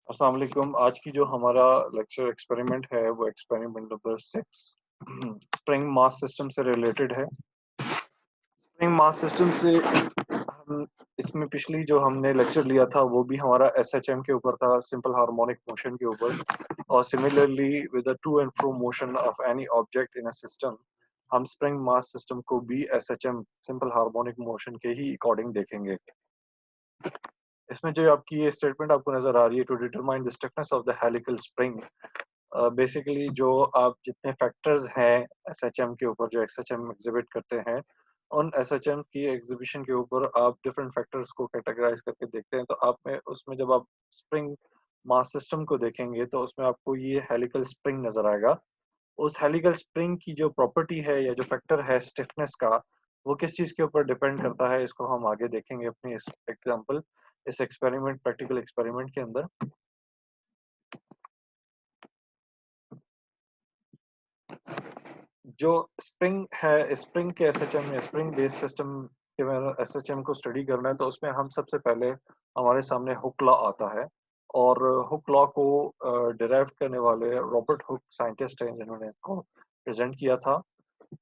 अस्सलाम वालेकुम। आज की जो हमारा लेक्चर एक्सपेरिमेंट है वो experiment number 6 spring mass system से रिलेटेड है। स्प्रिंग मास सिस्टम से हम इसमें पिछली जो हमने लेक्चर लिया था वो भी हमारा एसएचएम के ऊपर था, सिंपल हार्मोनिक मोशन के ऊपर। और similarly with the two and fro motion of any object in a system, हम स्प्रिंग मास सिस्टम को भी एसएचएम सिंपल हार्मोनिक मोशन के ही अकॉर्डिंग देखेंगे। इसमें जो आपकी ये स्टेटमेंट आपको नजर आ रही है, to determine the stiffness of the helical spring, basically जो आप जितने फैक्टर्स हैं एसएचएम के ऊपर जो एसएचएम एग्जिबिट करते हैं, उन एसएचएम की एग्जीबिशन के ऊपर आप डिफरेंट फैक्टर्स को कैटेगराइज करके देखते हैं। तो आप में उसमें जब आप स्प्रिंग मास सिस्टम को देखेंगे तो उसमें आपको ये हेलिकल स्प्रिंग नजर आएगा। उस हेलिकल स्प्रिंग की जो प्रॉपर्टी है या जो फैक्टर है स्टिफनेस का, वो किस चीज के ऊपर डिपेंड करता है, इसको हम आगे देखेंगे अपने इस एग्जांपल, इस एक्सपेरिमेंट, प्रैक्टिकल एक्सपेरिमेंट के अंदर। जो स्प्रिंग है, स्प्रिंग के एसएचएम या स्प्रिंग बेस्ड सिस्टम के एसएचएम को स्टडी करना है तो उसमें हम सबसे पहले हमारे सामने हुक लॉ आता है। और हुक लॉ को डिराइव करने वाले रॉबर्ट हुक साइंटिस्ट हैं जिन्होंने इसको प्रेजेंट किया था।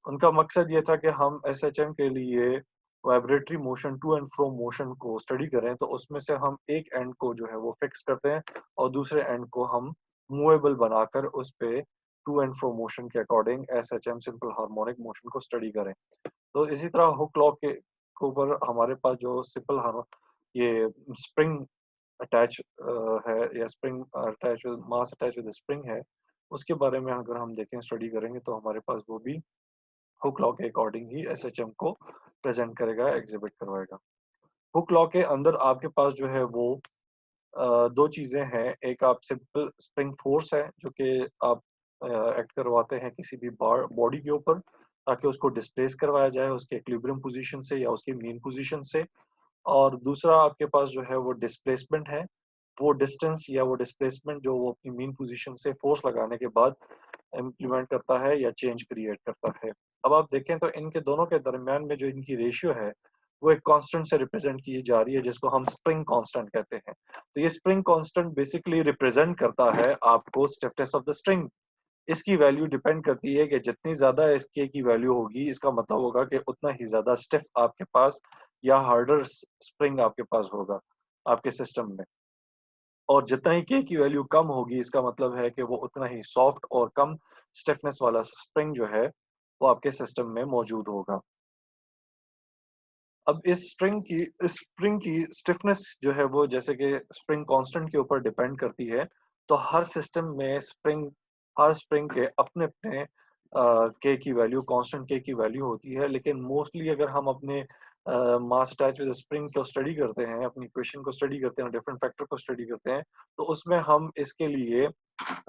उनका मकसद ये था कि हम एसएचएम के लिए vibratory motion, to and fro motion को स्टडी करें, तो उसमें से हम एक एंड को जो है वो फिक्स करते हैं और दूसरे एंड को हम मूवेबल बनाकर उस पे टू एंड फ्रो मोशन के according SHM simple harmonic motion को स्टडी करें। तो इसी तरह हुक लॉ के ऊपर हमारे पास जो सिंपल हार्मो ये स्प्रिंग अटैच है, या spring attach mass attach with spring है, उसके बारे में अगर हम देखें, स्टडी करेंगे, तो हमारे पास वो भी हुक लॉ के अकॉर्डिंग ही एसएचएम को प्रेजेंट करेगा, एग्जिबिट करवाएगा। हुक लॉ के अंदर आपके पास जो है वो दो चीजें हैं। एक आप सिंपल स्प्रिंग फोर्स है जो कि आप एक्ट करवाते हैं किसी भी बॉडी के ऊपर ताकि उसको डिस्प्लेस करवाया जाए उसके इक्विलिब्रियम पोजीशन से या उसकी मीन पोजीशन से। और दूसरा आपके पास जो है वो डिस्प्लेसमेंट है, वो डिस्टेंस या वो डिस्प्लेसमेंट जो वो अपनी मीन पोजीशन से फोर्स लगाने के बाद इम्प्लीमेंट करता है या चेंज क्रिएट करता है। अब आप देखें तो इनके दोनों के दरमियान में जो इनकी रेशियो है वो एक कांस्टेंट से रिप्रेजेंट की जा रही है जिसको हम स्प्रिंग कांस्टेंट कहते हैं। तो ये स्प्रिंग कांस्टेंट बेसिकली रिप्रेजेंट करता है आपको स्टिफनेस ऑफ द स्ट्रिंग। इसकी वैल्यू डिपेंड करती है कि जितनी ज्यादा इसके की वैल्यू होगी, इसका मतलब होगा कि उतना ही ज्यादा स्टिफ आपके पास या हार्डर स्प्रिंग आपके पास होगा आपके सिस्टम में। और जितना ही के की वैल्यू कम होगी, इसका मतलब है कि वो उतना ही सॉफ्ट और कम स्टिफनेस वाला स्प्रिंग जो है वो आपके सिस्टम में मौजूद होगा। अब इस स्प्रिंग की स्टिफनेस जो है वो जैसे कि स्प्रिंग कांस्टेंट के ऊपर डिपेंड करती है। तो हर सिस्टम में हर स्प्रिंग के अपने अपने के की वैल्यू, कांस्टेंट के की वैल्यू होती है। लेकिन मोस्टली अगर हम अपने मास अटैच विद स्प्रिंग को स्टडी करते हैं, अपनी इक्वेशन को स्टडी करते हैं, डिफरेंट फैक्टर को स्टडी करते हैं, तो उसमें हम इसके लिए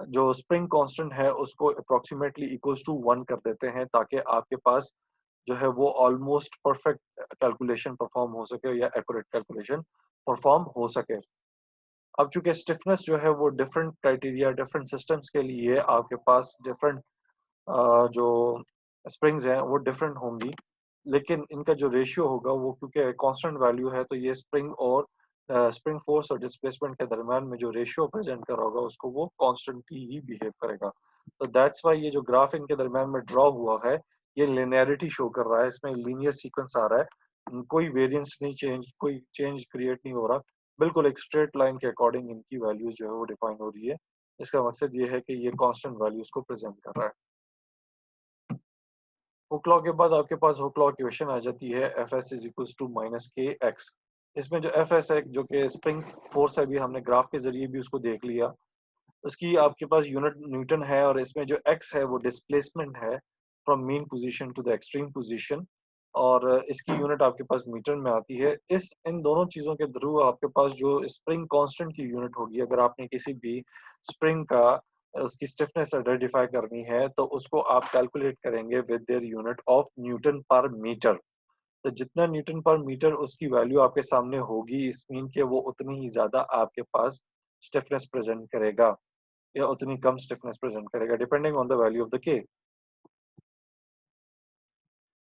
जो स्प्रिंग कांस्टेंट है उसको अप्रोक्सीमेटली इक्वल्स टू 1 कर देते हैं ताकि आपके पास जो है वो ऑलमोस्ट परफेक्ट कैलकुलेशन परफॉर्म हो सके या एक्यूरेट कैलकुलेशन परफॉर्म हो सके। अब चूंकि स्टिफनेस जो है वो डिफरेंट क्राइटेरिया, डिफरेंट सिस्टम्स के लिए आपके पास डिफरेंट जो स्प्रिंग्स हैं वो डिफरेंट होंगी। लेकिन इनका जो रेशियो होगा वो क्योंकि कांस्टेंट वैल्यू है, तो ये स्प्रिंग और स्प्रिंग फोर्स और डिस्प्लेसमेंट के दरमियान में जो रेशियो प्रेजेंट कर रहा होगा उसको वो कांस्टेंटली ही बिहेव करेगा। तो दैट्स व्हाई ये जो ग्राफ इनके दरमियान में ड्रॉ हुआ है, ये लिनियरिटी शो कर रहा है, इसमें लीनियर सीक्वेंस आ रहा है, कोई वेरिएंस नहीं, कोई चेंज क्रिएट नहीं हो रहा। बिल्कुल एक स्ट्रेट लाइन के अकॉर्डिंग इनकी वैल्यूज जो है वो डिफाइन हो रही है। इसका मकसद ये है कि ये कांस्टेंट वैल्यूज को प्रेजेंट कर रहा है। हुक लॉ के बाद आपके पास हुक लॉ इक्वेशन आ जाती है, F S is equals to minus K X. इसमें जो एफ एस है जो कि स्प्रिंग फोर्स है, अभी हमने ग्राफ के जरिए भी उसको देख लिया, उसकी आपके पास यूनिट न्यूटन है। और इसमें जो एक्स है वो डिस्प्लेसमेंट है from mean position to the extreme position, और इसकी यूनिट आपके पास मीटर में आती है। इस इन दोनों चीजों के थ्रू आपके पास जो स्प्रिंग कांस्टेंट की यूनिट होगी, अगर आपने किसी भी स्प्रिंग का उसकी स्टिफनेस आइडेंटिफाई करनी है तो उसको आप कैलकुलेट करेंगे with their unit of Newton पर मीटर। तो जितना न्यूटन पर मीटर उसकी वैल्यू आपके सामने होगी, इस मीन के वो उतनी ही ज्यादा आपके पास स्टिफनेस प्रेजेंट करेगा या उतनी कम स्टिफनेस प्रेजेंट करेगा, depending on the value of the के।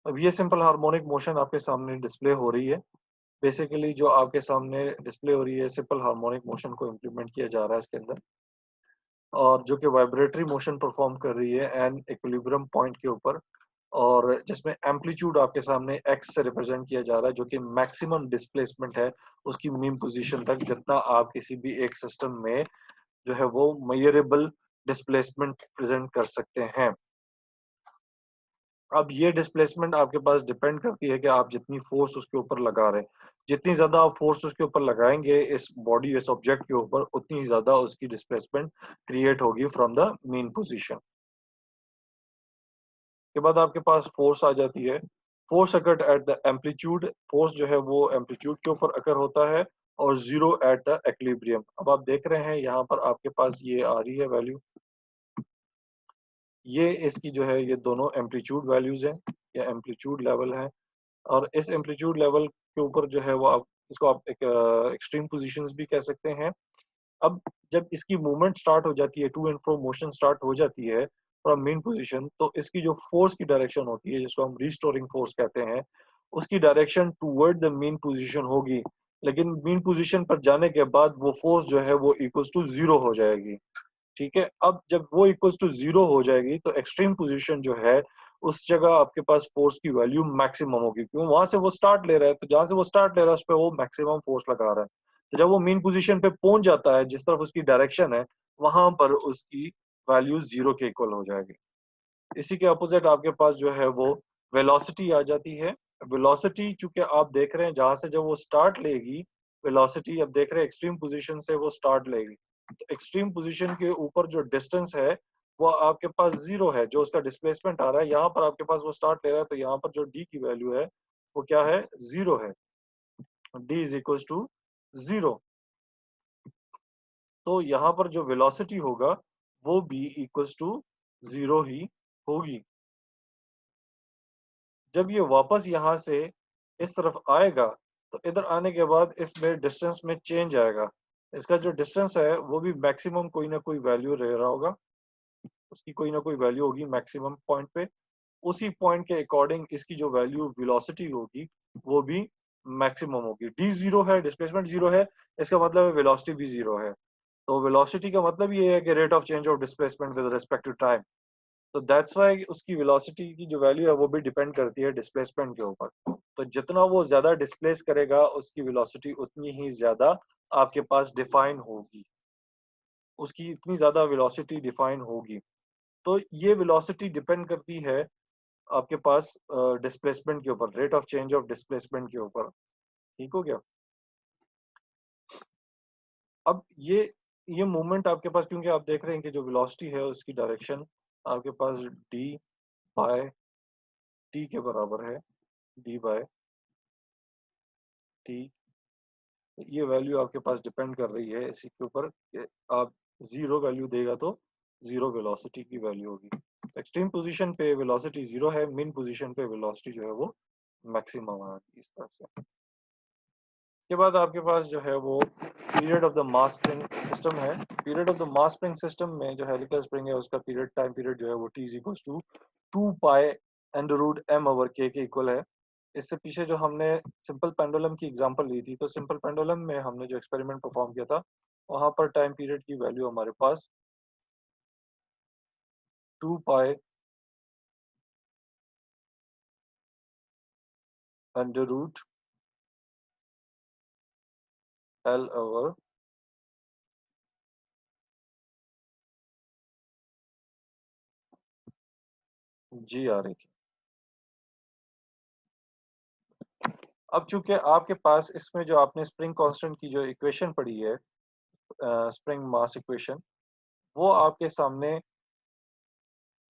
अब ये सिंपल हार्मोनिक मोशन आपके सामने डिस्प्ले हो रही है। बेसिकली जो आपके सामने डिस्प्ले हो रही है सिंपल हार्मोनिक मोशन को इम्प्लीमेंट किया जा रहा है इसके अंदर, और जो कि वाइब्रेटरी मोशन परफॉर्म कर रही है एंड इक्विलिब्रियम पॉइंट के ऊपर, और जिसमें एम्पलीट्यूड आपके सामने एक्स से रिप्रेजेंट किया जा रहा है, जो कि मैक्सिमम डिस्प्लेसमेंट है उसकी मीन पोजीशन तक, जितना आप किसी भी एक सिस्टम में जो है वो मेजरेबल डिस्प्लेसमेंट प्रेजेंट कर सकते हैं। अब ये डिस्प्लेसमेंट आपके पास डिपेंड करती है कि आप जितनी फोर्स उसके ऊपर लगा रहे हैं। जितनी ज़्यादा आप फोर्स उसके ऊपर लगाएँगे इस बॉडी, इस ऑब्जेक्ट के ऊपर, उतनी ज़्यादा उसकी डिस्प्लेसमेंट क्रिएट होगी फ्रॉम द मीन पोज़ीशन। के बाद आपके पास फोर्स आ जाती है। Force occurred at the amplitude, force जो है वो एम्पलीट्यूड के ऊपर अकर होता है, और 0 एट द इक्विलिब्रियम। अब आप देख रहे हैं यहाँ पर आपके पास ये आ रही है वैल्यू, ये इसकी जो है ये दोनों एम्पलीट्यूड वैल्यूज़ हैं, या एम्पलीट्यूड लेवल है। और इस एम्पलीट्यूड लेवल के ऊपर जो है वो आप इसको आप एक एक्सट्रीम पोजीशंस भी कह सकते हैं। अब जब इसकी मूवमेंट स्टार्ट हो जाती है, to and fro motion start हो जाती है फ्रॉम मेन पोजीशन, तो इसकी जो फोर्स की डायरेक्शन होती है, जिसको हम रिस्टोरिंग फोर्स कहते हैं, उसकी direction toward the main position होगी। लेकिन मेन पोजीशन पर जाने के बाद वो फोर्स जो है वो इक्वल्स टू 0 हो जाएगी। ठीक है? अब जब वो इक्वल्स टू 0 हो जाएगी तो एक्सट्रीम पोजीशन जो है, उस जगह आपके पास फोर्स की वैल्यू मैक्सिमम होगी, क्यों? वहां से वो स्टार्ट ले रहा है, तो जहां से वो स्टार्ट ले रहा है उस पे वो मैक्सिमम फोर्स लगा रहा है। तो जब वो मीन पोजीशन पे पहुंच जाता है, जिस तरफ उसकी डायरेक्शन है, वहां पर उसकी वैल्यू 0 के इक्वल हो जाएगी। इसी के अपोजिट आपके पास जो है वो वेलोसिटी आ जाती है। वेलोसिटी चूंकि आप देख रहे हैं जहां से जब वो स्टार्ट लेगी, वेलोसिटी अब देख रहे हैं एक्सट्रीम पोजीशन से वो स्टार्ट लेगी। तो एक्सट्रीम पोजीशन के ऊपर जो डिस्टेंस है वो आपके पास 0 है, जो उसका डिस्प्लेसमेंट आ रहा है, यहाँ पर आपके पास वो स्टार्ट ले रहा है, तो यहाँ पर जो डी की वैल्यू है वो क्या है? 0 है। D is equal to 0। तो यहाँ पर जो वेलोसिटी होगा वो भी इक्वल्स टू 0 ही होगी। जब ये वापस यहाँ से इस तरफ आएगा, तो इधर आने के बाद इसमें डिस्टेंस में चेंज आएगा। इसका जो डिस्टेंस है वो भी मैक्सिमम कोई ना कोई वैल्यू रह रहा होगा, उसकी कोई ना कोई वैल्यू होगी मैक्सिमम पॉइंट पे। उसी पॉइंट के अकॉर्डिंग इसकी जो वैल्यू वेलोसिटी होगी वो भी मैक्सिमम होगी। डी 0 है, डिस्प्लेसमेंट 0 है, इसका मतलब है वेलोसिटी भी 0 है। तो वेलोसिटी का मतलब ये है कि rate of change of displacement with respect to time. तो दैट्स व्हाई उसकी वेलोसिटी की जो वैल्यू है वो भी डिपेंड करती है डिस्प्लेसमेंट के ऊपर। तो जितना वो ज्यादा डिस्प्लेस करेगा उसकी वेलोसिटी उतनी ही ज्यादा आपके पास डिफाइन होगी, उसकी इतनी ज्यादा वेलोसिटी डिफाइन होगी। तो ये वेलोसिटी डिपेंड करती है आपके पास डिस्प्लेसमेंट के ऊपर, rate of change of displacement के ऊपर। ठीक हो गया? अब ये मूवमेंट आपके पास, क्योंकि आप देख रहे हैं कि जो वेलोसिटी है उसकी डायरेक्शन आपके पास डी बाय टी के बराबर है, डी बाय टी। ये वैल्यू आपके पास डिपेंड कर रही है इसी के ऊपर कि आप 0 वैल्यू देगा तो 0 वेलोसिटी की वैल्यू होगी। तो एक्सट्रीम पोजीशन पे वेलोसिटी 0 है, मीन पोजीशन पे वेलोसिटी जो है वो मैक्सिमम है, इस तरह से। के बाद आपके पास जो है वो period of the mass spring system है। Period of the mass spring system में जो हेलिकल स्प्रिंग है उसका पीरियड, टाइम पीरियड जो है वो T is equal to 2 pi under root M over K equal है। इससे पीछे जो हमने सिंपल पेंडुलम की एग्जांपल ली थी, तो सिंपल पेंडुलम में हमने जो एक्सपेरिमेंट परफॉर्म किया था, वहां पर टाइम पीरियड की वैल्यू हमारे पास 2 pi under root L over G आ रही थी। अब चूंकि आपके पास इसमें जो आपने स्प्रिंग कांस्टेंट की जो इक्वेशन पढ़ी है, स्प्रिंग मास इक्वेशन, वो आपके सामने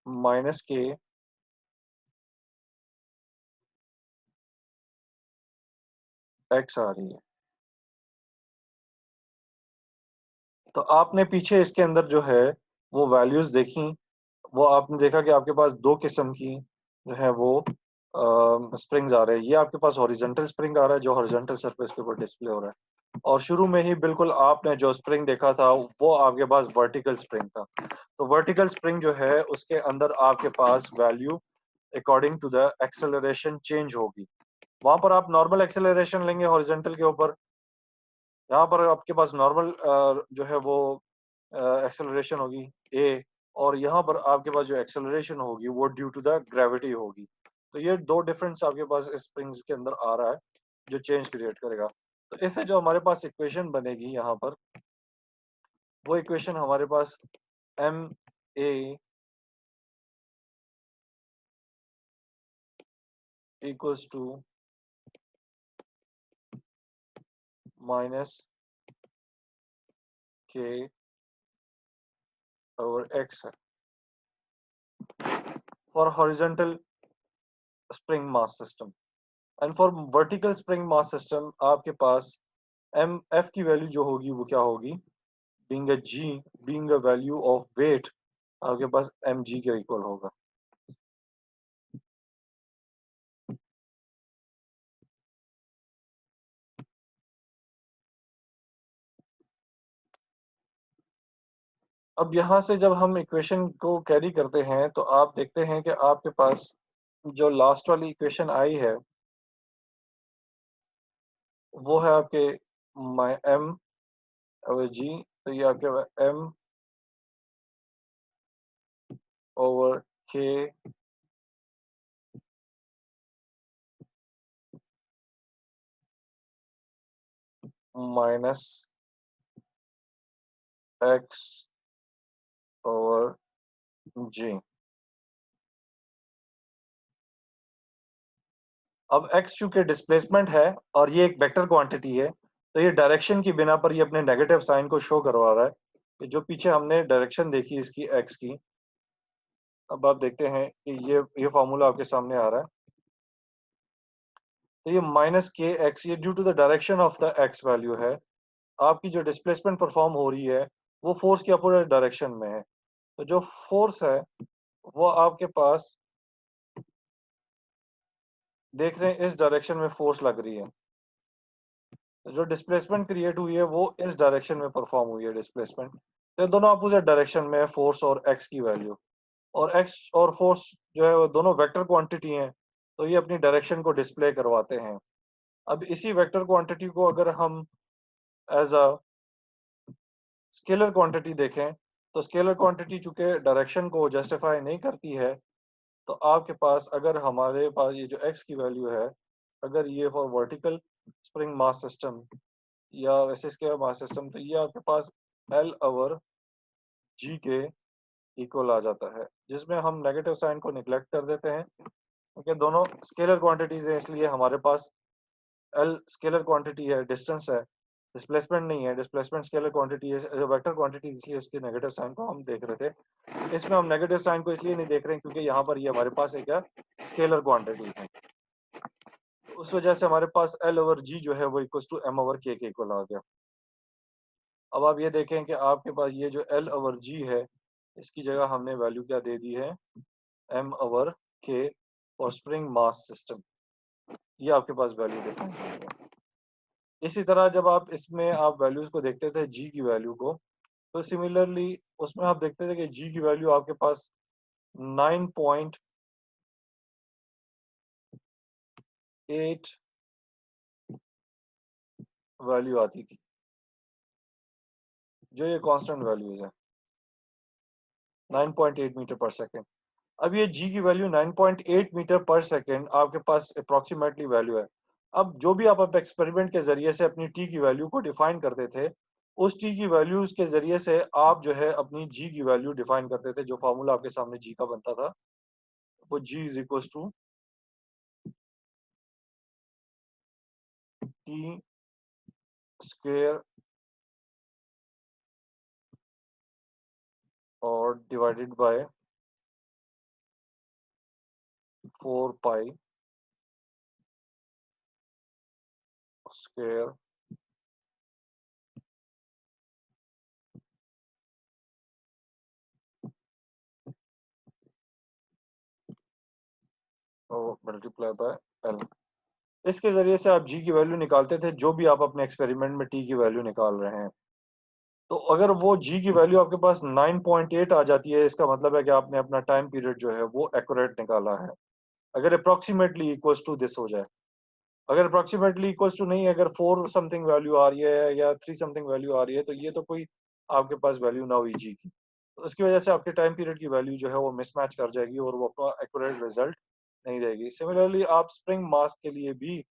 माइनस के एक्स आ रही है। तो आपने पीछे इसके अंदर जो है वो वैल्यूज देखी, वो आपने देखा कि आपके पास दो किस्म की जो है वो स्प्रिंग्स आ रहे हैं। ये आपके पास हॉरिजॉन्टल स्प्रिंग आ रहा है जो हॉरिजॉन्टल सरफेस के ऊपर डिस्प्ले हो रहा है, और शुरू में ही बिल्कुल आपने जो स्प्रिंग देखा था वो आपके पास वर्टिकल स्प्रिंग था। तो वर्टिकल स्प्रिंग जो है उसके अंदर आपके पास value according to the acceleration change होगी। वहां पर आप नॉर्मल एक्सेलरेशन लेंगे हॉरिजॉन्टल के ऊपर, यहाँ पर आपके पास नॉर्मल जो है वो एक्सेलरेशन होगी ए, और यहाँ पर आपके पास जो एक्सेलरेशन होगी वो ड्यू टू द ग्रेविटी होगी। तो ये दो डिफरेंस आपके पास स्प्रिंग्स के अंदर आ रहा है जो चेंज क्रिएट करेगा। तो इससे जो हमारे पास इक्वेशन बनेगी यहाँ पर, वो इक्वेशन हमारे पास M A equals to minus K over X है for horizontal spring mass system. And for vertical spring mass system आपके पास एम एफ की वैल्यू जो होगी वो क्या होगी, being a G, being a value of weight, आपके पास एम जी के इक्वल होगा। अब यहाँ से जब हम इक्वेशन को कैरी करते हैं तो आप देखते हैं कि आपके पास जो लास्ट वाली इक्वेशन आई है वो है आपके एम ओवर जी, तो ये आपके एम ओवर के माइनस एक्स ओवर जी। अब x चूंकि डिस्प्लेसमेंट है और ये एक वेक्टर क्वांटिटी है, तो ये डायरेक्शन की बिना पर ये अपने नेगेटिव साइन को शो करवा रहा है कि जो पीछे हमने डायरेक्शन देखी इसकी x की। अब आप देखते हैं कि ये फॉर्मूला आपके सामने आ रहा है। तो ये माइनस के एक्स, ये due to the direction of the X value है। आपकी जो डिस्प्लेसमेंट परफॉर्म हो रही है वो फोर्स के अपोजिट डायरेक्शन में है। तो जो फोर्स है वो आपके पास देख रहे हैं इस डायरेक्शन में फोर्स लग रही है। जो डिस्प्लेसमेंट क्रिएट हुई है वो इस डायरेक्शन में परफॉर्म हुई है डिस्प्लेसमेंट। तो दोनों अपोजिट डायरेक्शन में है फोर्स और एक्स की वैल्यू, और एक्स और फोर्स जो है वो दोनों वेक्टर क्वांटिटी हैं, तो ये अपनी डायरेक्शन को डिस्प्ले करवाते हैं। अब इसी वेक्टर क्वांटिटी को अगर हम एज अ स्केलर क्वांटिटी देखें, तो स्केलर क्वांटिटी चूंकि डायरेक्शन को जस्टिफाई नहीं करती है, तो आपके पास अगर हमारे पास ये जो एक्स की वैल्यू है, अगर ये for vertical spring mass system या वैसे स्केलर मास सिस्टम, तो ये आपके पास एल ओवर जी के इक्वल आ जाता है, जिसमें हम नेगेटिव साइन को निगलेक्ट कर देते हैं क्योंकि दोनों स्केलर क्वांटिटीज हैं, इसलिए हमारे पास एल स्केलर क्वांटिटी है, डिस्टेंस है, डिस्प्लेसमेंट नहीं है। डिस्प्लेसमेंट स्केलर क्वांटिटी है, जो वेक्टर क्वांटिटी, इसलिए उसके नेगेटिव साइन को हम देख रहे थे। इसमें हम नेगेटिव साइन को इसलिए नहीं देख रहे हैं क्योंकि यहाँ पर ये हमारे पास एक स्केलर क्वांटिटी है। तो उस वजह से हमारे पास एल ओवर जी जो है वो equal to M over K equal आ गया। अब आप ये देखें कि आपके पास ये जो एल ओवर जी है, इसकी जगह हमने वैल्यू क्या दे दी है, एम ओवर के और स्प्रिंग मास सिस्टम, ये आपके पास वैल्यू डिफाइन है। इसी तरह जब आप इसमें आप वैल्यूज को देखते थे जी की वैल्यू को, तो सिमिलरली उसमें आप देखते थे कि जी की वैल्यू आपके पास 9.8 वैल्यू आती थी, जो ये कांस्टेंट वैल्यूज है 9.8 मीटर पर सेकेंड। अब ये जी की वैल्यू 9.8 मीटर पर सेकेंड आपके पास अप्रोक्सीमेटली वैल्यू है। अब जो भी आप एक्सपेरिमेंट के जरिए से अपनी टी की वैल्यू को डिफाइन करते थे, उस टी की वैल्यूज के जरिए से आप जो है अपनी जी की वैल्यू डिफाइन करते थे। जो फॉर्मूला आपके सामने जी का बनता था वो G is equal to T square और डिवाइडेड बाय 4 पाई स्क्वेयर और मल्टीप्लाई बाय एल। इसके जरिए से आप जी की वैल्यू निकालते थे जो भी आप अपने एक्सपेरिमेंट में टी की वैल्यू निकाल रहे हैं। तो अगर वो जी की वैल्यू आपके पास 9.8 आ जाती है, इसका मतलब है कि आपने अपना टाइम पीरियड जो है वो एक्यूरेट निकाला है, अगर अप्रोक्सीमेटली इक्वल्स टू दिस हो जाए। अगर अप्रोक्सीमेटली इक्वल्स टू नहीं, अगर 4 समथिंग वैल्यू आ रही है या 3 समथिंग वैल्यू आ रही है, तो ये तो कोई आपके पास वैल्यू ना हुई जी की। तो उसकी वजह से आपके टाइम पीरियड की वैल्यू जो है वो मिसमैच कर जाएगी और वो अपना एक्यूरेट रिजल्ट नहीं देगी। सिमिलरली आप स्प्रिंग मास के लिए भी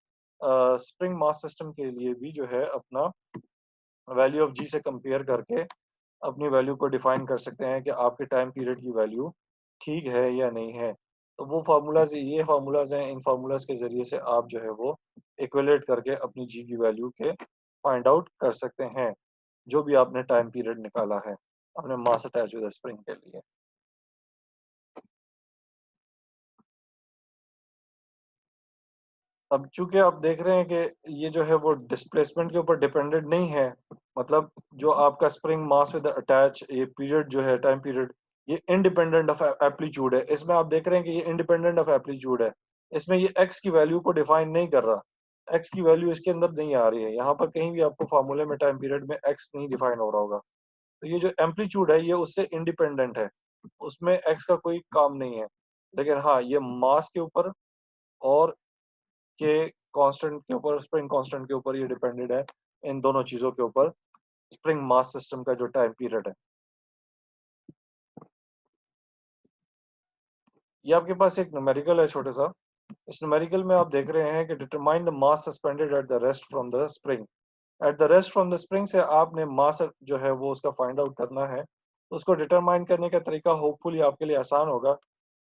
स्प्रिंग मास सिस्टम के लिए भी जो है अपना वैल्यू ऑफ जी से कंपेयर करके अपनी वैल्यू को डिफाइन कर सकते हैं कि आपके टाइम पीरियड की वैल्यू ठीक है या नहीं है। तो वो फार्मूलाज, ये फार्मूलाज हैं, इन फार्मूलाज के ज़रिए से आप जो है वो इक्विलेट करके अपनी जी की वैल्यू के फाइंड आउट कर सकते हैं, जो भी आपने टाइम पीरियड निकाला है अपने मास अटैच विद स्प्रिंग के लिए। अब चूंकि आप देख रहे हैं कि ये जो है वो डिस्प्लेसमेंट के ऊपर डिपेंडेंट नहीं है, मतलब जो आपका स्प्रिंग मास विद अटैच ये पीरियड जो है टाइम पीरियड, ये इंडिपेंडेंट ऑफ एप्लीट्यूड है। इसमें आप देख रहे हैं कि ये इंडिपेंडेंट ऑफ एप्लीट्यूड है। इसमें ये एक्स की वैल्यू को डिफाइन नहीं कर रहा, एक्स की वैल्यू इसके अंदर नहीं आ रही है। यहाँ पर कहीं भी आपको फार्मूले में टाइम पीरियड में एक्स नहीं डिफाइन हो रहा होगा। तो ये जो एम्पलीट्यूड है ये उससे इंडिपेंडेंट है, उसमें एक्स का कोई काम नहीं है। लेकिन हाँ, ये मास के ऊपर और के कांस्टेंट के ऊपर, स्प्रिंग कांस्टेंट के ऊपर ये डिपेंडेंट है, इन दोनों चीज़ों के ऊपर, स्प्रिंग मास सिस्टम का जो टाइम पीरियड है। ये आपके पास एक न्यूमेरिकल है छोटा-सा। इस न्यूमेरिकल में आप देख रहे हैं कि determine the mass suspended at the rest from the spring. At the rest from the spring से आपने मास जो है वो उसका फाइंड आउट करना है। तो उसको डिटरमाइन करने का तरीका होपफुली आपके लिए आसान होगा।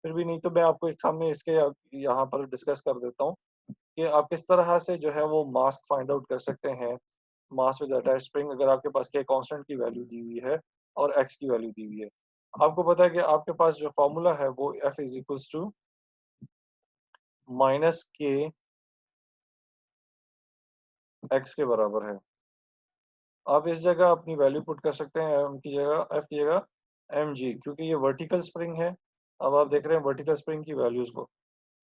फिर भी नहीं तो मैं आपको एक सामने इसके यहाँ पर डिस्कस कर देता हूँ कि आप किस तरह से जो है वो मास फाइंड आउट कर सकते हैं। मास विद अटैच्ड स्प्रिंग, अगर आपके पास के कांस्टेंट की वैल्यू दी हुई है और एक्स की वैल्यू दी हुई है। आपको पता है कि आपके पास जो फॉर्मूला है वो F is equals to minus K X के बराबर है। आप इस जगह अपनी वैल्यू पुट कर सकते हैं, एम की जगह, एफ की जगह एम जी, क्योंकि ये वर्टिकल स्प्रिंग है। अब आप देख रहे हैं वर्टिकल स्प्रिंग की वैल्यूज को,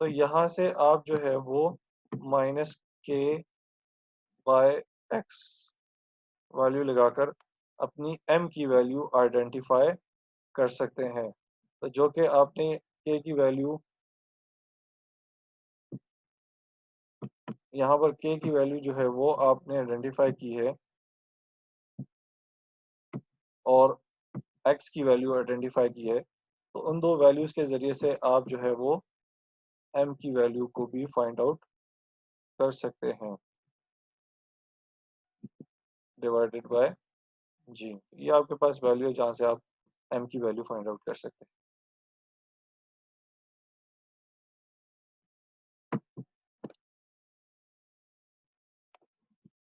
तो यहाँ से आप जो है वो माइनस के बाय एक्स वैल्यू लगाकर अपनी एम की वैल्यू आइडेंटिफाई कर सकते हैं। तो जो कि आपने के की वैल्यू, यहाँ पर के की वैल्यू जो है वो आपने आइडेंटिफाई की है और एक्स की वैल्यू आइडेंटिफाई की है। तो उन दो वैल्यूज के ज़रिए से आप जो है वो एम की वैल्यू को भी फाइंड आउट कर सकते हैं, डिवाइडेड बाय जी। ये आपके पास वैल्यू है जहाँ से आप एम की वैल्यू फाइंड आउट कर सकते हैं,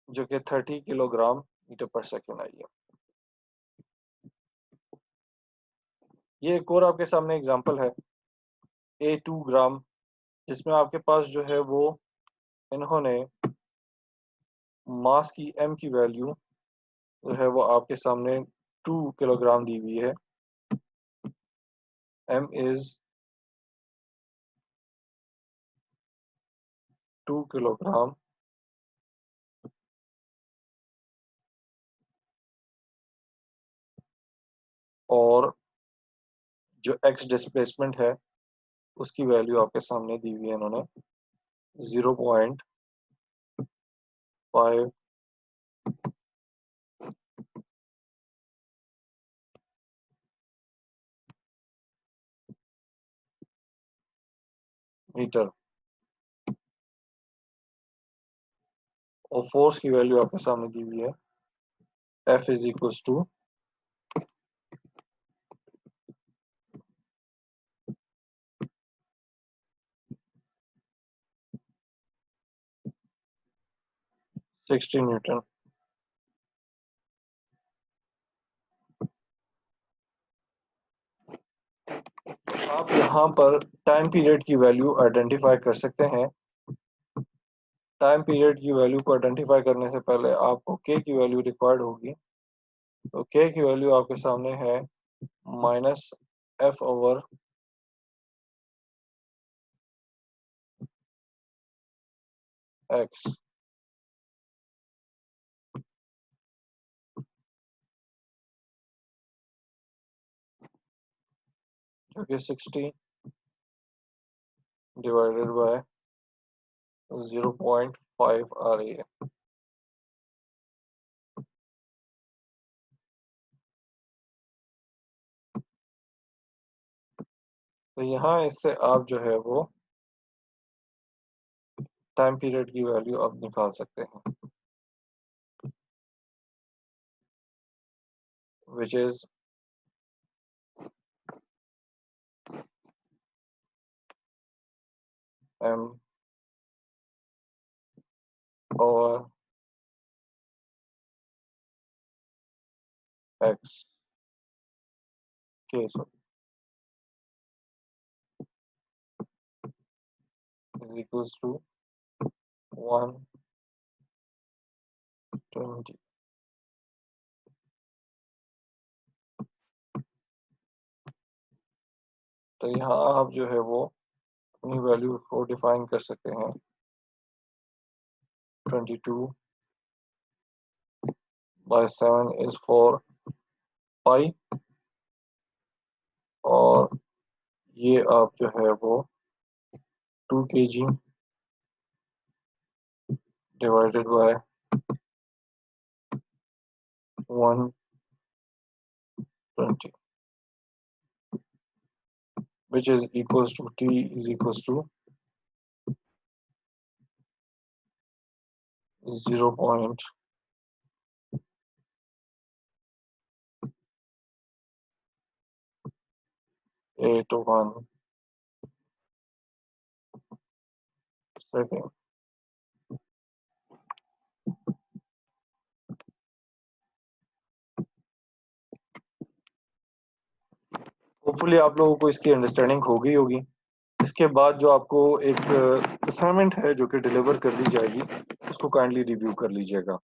जो कि 30 किलोग्राम मीटर पर सेकेंड आई है। ये एक और आपके सामने एग्जांपल है, A2 ग्राम, जिसमें आपके पास जो है वो इन्होंने मास की एम की वैल्यू जो है वो आपके सामने 2 किलोग्राम दी हुई है। एम इज 2 किलोग्राम और जो एक्स डिस्प्लेसमेंट है उसकी वैल्यू आपके सामने दी हुई है इन्होंने 0.5 मीटर, और फोर्स की वैल्यू आपके सामने दी हुई है F is equals to 60 newton. आप यहाँ पर टाइम पीरियड की वैल्यू आइडेंटिफाई कर सकते हैं। टाइम पीरियड की वैल्यू को आइडेंटिफाई करने से पहले आपको के की वैल्यू रिक्वायर्ड होगी। तो के की वैल्यू आपके सामने है माइनस एफ ओवर एक्स, जो कि 60 डिवाइडेड बाय 0.5 आ रही है। तो यहाँ इससे आप जो है वो टाइम पीरियड की वैल्यू अब निकाल सकते हैं, which is m over x k, so is equals to 120। तो यहाँ आप जो है वो अपनी वैल्यू को डिफाइन कर सकते हैं। 22/7 is 4 पाई, और ये आप जो है वो 2 kg divided by 120, which is equals to t is equals to 0.81 second। Hopefully आप लोगों को इसकी अंडरस्टैंडिंग हो गई होगी। इसके बाद जो आपको एक असाइनमेंट है जो कि डिलीवर कर दी जाएगी, उसको काइंडली रिव्यू कर लीजिएगा।